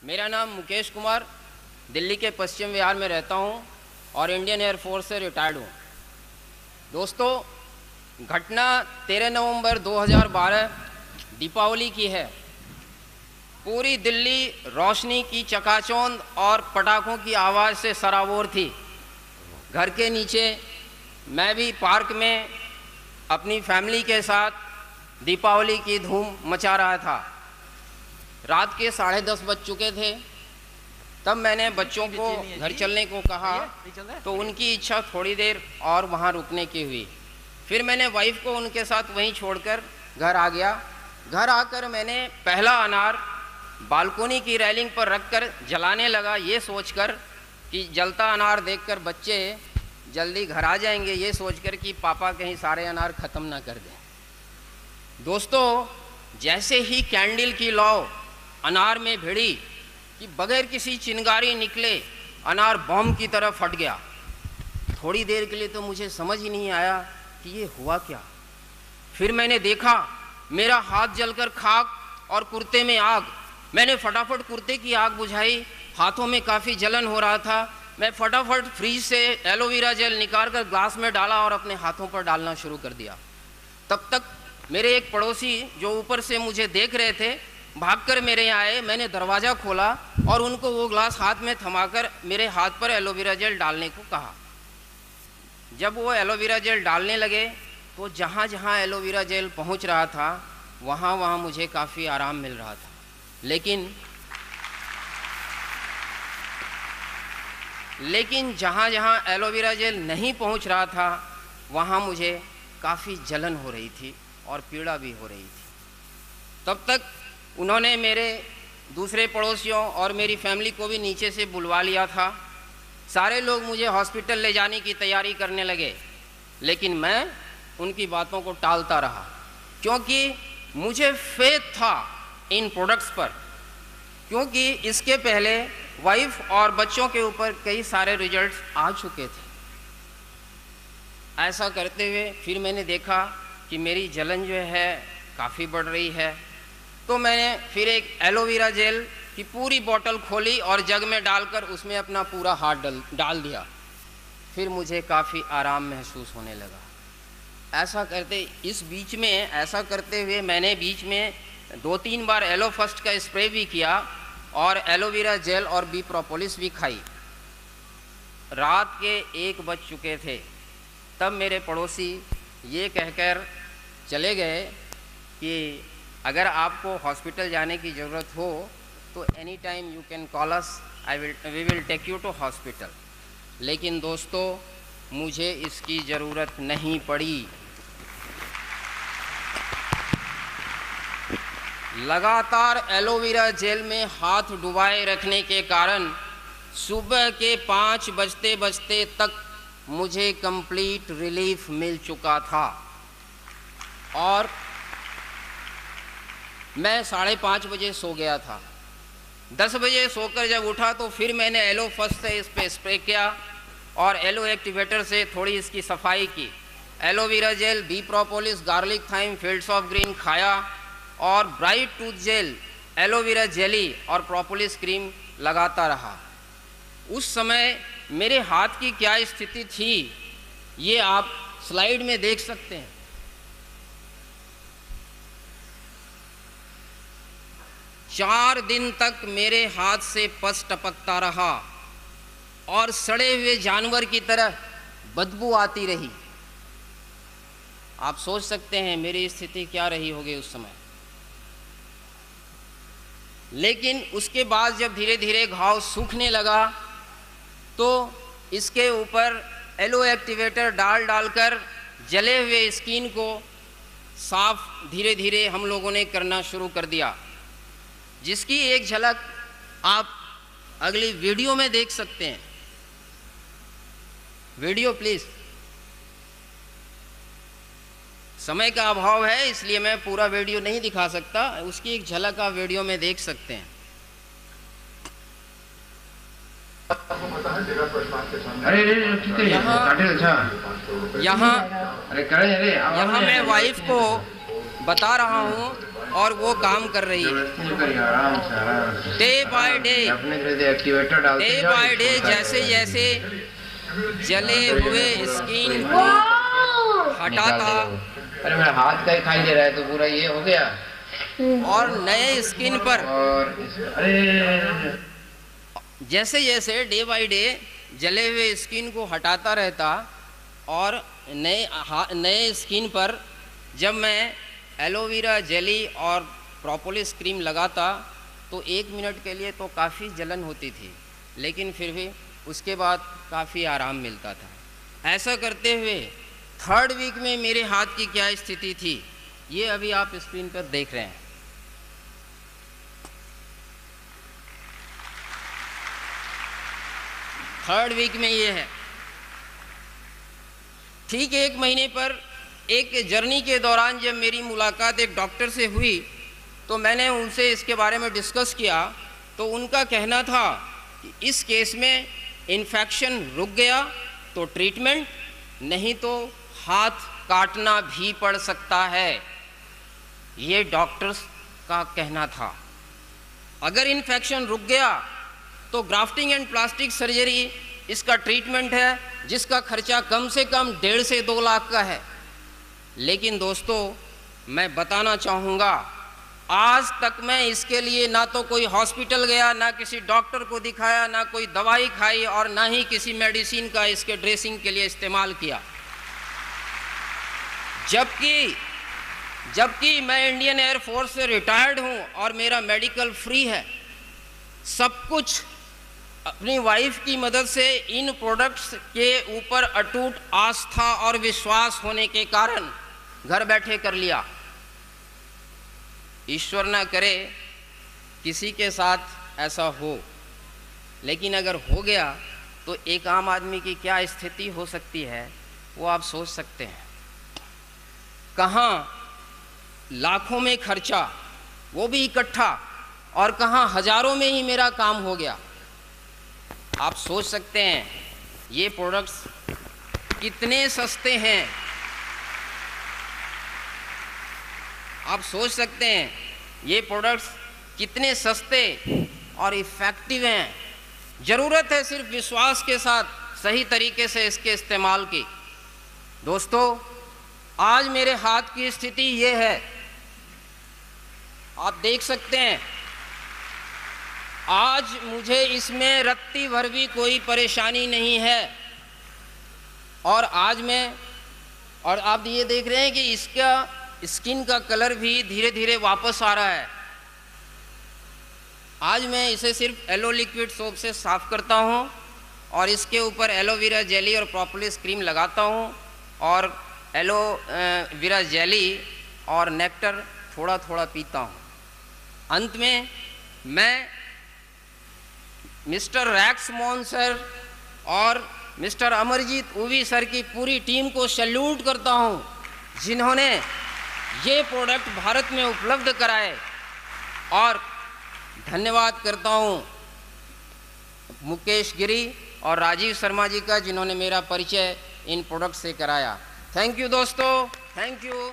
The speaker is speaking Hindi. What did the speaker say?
मेरा नाम मुकेश कुमार, दिल्ली के पश्चिम बिहार में रहता हूँ और इंडियन एयरफोर्स से रिटायर्ड हूँ। दोस्तों, घटना 13 नवंबर 2012 दीपावली की है। पूरी दिल्ली रोशनी की चकाचौंध और पटाखों की आवाज़ से सराबोर थी। घर के नीचे मैं भी पार्क में अपनी फैमिली के साथ दीपावली की धूम मचा रहा था। रात के 10:30 बज चुके थे। तब मैंने बच्चों को घर चलने को कहा तो उनकी इच्छा थोड़ी देर और वहाँ रुकने की हुई। फिर मैंने वाइफ को उनके साथ वहीं छोड़कर घर आ गया। घर आकर मैंने पहला अनार बालकोनी की रेलिंग पर रखकर जलाने लगा, ये सोचकर कि जलता अनार देखकर बच्चे जल्दी घर आ जाएंगे, ये सोचकर कि पापा कहीं सारे अनार ख़त्म ना कर दें। दोस्तों, जैसे ही कैंडल की लौ अनार में भिड़ी कि बगैर किसी चिंगारी निकले अनार बम की तरह फट गया। थोड़ी देर के लिए तो मुझे समझ ही नहीं आया कि ये हुआ क्या। फिर मैंने देखा मेरा हाथ जलकर खाक और कुर्ते में आग। मैंने फटाफट कुर्ते की आग बुझाई। हाथों में काफ़ी जलन हो रहा था। मैं फटाफट फ्रीज से एलोवेरा जेल निकाल कर ग्लास में डाला और अपने हाथों पर डालना शुरू कर दिया। तब तक मेरे एक पड़ोसी जो ऊपर से मुझे देख रहे थे भागकर मेरे यहाँ आए। मैंने दरवाज़ा खोला और उनको वो ग्लास हाथ में थमाकर मेरे हाथ पर एलोवेरा जेल डालने को कहा। जब वो एलोवेरा जेल डालने लगे तो जहाँ जहाँ एलोवेरा जेल पहुँच रहा था वहाँ वहाँ मुझे काफ़ी आराम मिल रहा था। लेकिन जहाँ जहाँ एलोवेरा जेल नहीं पहुँच रहा था वहाँ मुझे काफ़ी जलन हो रही थी और पीड़ा भी हो रही थी। तब तक उन्होंने मेरे दूसरे पड़ोसियों और मेरी फैमिली को भी नीचे से बुलवा लिया था। सारे लोग मुझे हॉस्पिटल ले जाने की तैयारी करने लगे, लेकिन मैं उनकी बातों को टालता रहा क्योंकि मुझे फेथ था इन प्रोडक्ट्स पर, क्योंकि इसके पहले वाइफ और बच्चों के ऊपर कई सारे रिजल्ट्स आ चुके थे। ऐसा करते हुए फिर मैंने देखा कि मेरी जलन जो है काफ़ी बढ़ रही है। तो मैंने फिर एक एलोवेरा जेल की पूरी बोतल खोली और जग में डालकर उसमें अपना पूरा हाथ डाल दिया। फिर मुझे काफ़ी आराम महसूस होने लगा। ऐसा करते हुए मैंने बीच में 2-3 बार एलो फर्स्ट का स्प्रे भी किया और एलोवेरा जेल और बी प्रोपोलिस भी खाई। रात के 1 बज चुके थे। तब मेरे पड़ोसी ये कहकर चले गए कि अगर आपको हॉस्पिटल जाने की ज़रूरत हो तो any time you can call us, we will take you to hospital. लेकिन दोस्तों, मुझे इसकी ज़रूरत नहीं पड़ी। लगातार एलोवेरा जेल में हाथ डुबाए रखने के कारण सुबह के 5 बजते बजते तक मुझे कंप्लीट रिलीफ मिल चुका था और मैं 5:30 बजे सो गया था। 10 बजे सोकर जब उठा तो फिर मैंने एलो फर्स्ट से इस पर स्प्रे किया और एलो एक्टिवेटर से थोड़ी इसकी सफाई की। Aloe vera gel, bee propolis, garlic thyme, fields of green खाया और bright tooth gel, aloe vera jelly और प्रोपोलिस क्रीम लगाता रहा। उस समय मेरे हाथ की क्या स्थिति थी ये आप स्लाइड में देख सकते हैं। चार दिन तक मेरे हाथ से पस टपकता रहा और सड़े हुए जानवर की तरह बदबू आती रही। आप सोच सकते हैं मेरी स्थिति क्या रही होगी उस समय। लेकिन उसके बाद जब धीरे धीरे घाव सूखने लगा तो इसके ऊपर एलो एक्टिवेटर डालकर जले हुए स्किन को साफ धीरे धीरे हम लोगों ने करना शुरू कर दिया, जिसकी एक झलक आप अगली वीडियो में देख सकते हैं। Video please. समय का अभाव है इसलिए मैं पूरा वीडियो नहीं दिखा सकता, उसकी एक झलक आप वीडियो में देख सकते हैं। यहाँ मैं वाइफ को बता रहा हूँ और वो काम कर रही है। डे बाय डे जैसे जैसे जले हुए स्किन को हटाता, अरे मेरा हाथ का ही खाई दे रहा है तो पूरा ये हो गया, और नए स्किन पर जैसे जैसे डे बाय डे जले हुए स्किन को हटाता रहता और नए स्किन पर जब मैं एलोवेरा जेली और प्रोपोलिस क्रीम लगाता तो 1 मिनट के लिए तो काफ़ी जलन होती थी, लेकिन फिर भी उसके बाद काफ़ी आराम मिलता था। ऐसा करते हुए 3rd वीक में मेरे हाथ की क्या स्थिति थी, ये अभी आप स्क्रीन पर देख रहे हैं। थर्ड वीक में ये है। ठीक 1 महीने पर एक जर्नी के दौरान जब मेरी मुलाकात एक डॉक्टर से हुई तो मैंने उनसे इसके बारे में डिस्कस किया, तो उनका कहना था कि इस केस में इन्फेक्शन रुक गया तो ट्रीटमेंट, नहीं तो हाथ काटना भी पड़ सकता है। ये डॉक्टर्स का कहना था। अगर इन्फेक्शन रुक गया तो ग्राफ्टिंग एंड प्लास्टिक सर्जरी इसका ट्रीटमेंट है, जिसका खर्चा कम से कम 1.5 से 2 लाख का है। लेकिन दोस्तों, मैं बताना चाहूँगा, आज तक मैं इसके लिए ना तो कोई हॉस्पिटल गया, ना किसी डॉक्टर को दिखाया, ना कोई दवाई खाई और ना ही किसी मेडिसिन का इसके ड्रेसिंग के लिए इस्तेमाल किया। जबकि मैं इंडियन एयरफोर्स से रिटायर्ड हूँ और मेरा मेडिकल फ्री है। सब कुछ अपनी वाइफ की मदद से इन प्रोडक्ट्स के ऊपर अटूट आस्था और विश्वास होने के कारण घर बैठे कर लिया। ईश्वर ना करे किसी के साथ ऐसा हो, लेकिन अगर हो गया तो एक आम आदमी की क्या स्थिति हो सकती है वो आप सोच सकते हैं। कहाँ लाखों में खर्चा, वो भी इकट्ठा, और कहाँ हजारों में ही मेरा काम हो गया। आप सोच सकते हैं ये प्रोडक्ट्स कितने सस्ते हैं। आप सोच सकते हैं ये प्रोडक्ट्स कितने सस्ते और इफ़ेक्टिव हैं। ज़रूरत है सिर्फ विश्वास के साथ सही तरीके से इसके इस्तेमाल की। दोस्तों, आज मेरे हाथ की स्थिति ये है, आप देख सकते हैं। आज मुझे इसमें रत्ती भर भी कोई परेशानी नहीं है, और आप ये देख रहे हैं कि इसका स्किन का कलर भी धीरे धीरे वापस आ रहा है। आज मैं इसे सिर्फ एलो लिक्विड सोप से साफ़ करता हूँ और इसके ऊपर एलोवेरा जेली और प्रोपोलिस क्रीम लगाता हूँ, और एलोवेरा जेली और नेक्टर थोड़ा थोड़ा पीता हूँ। अंत में मैं मिस्टर रैक्स मोहन सर और मिस्टर अमरजीत उवी सर की पूरी टीम को सैल्यूट करता हूँ, जिन्होंने ये प्रोडक्ट भारत में उपलब्ध कराए, और धन्यवाद करता हूँ मुकेश गिरी और राजीव शर्मा जी का, जिन्होंने मेरा परिचय इन प्रोडक्ट से कराया। थैंक यू दोस्तों, थैंक यू।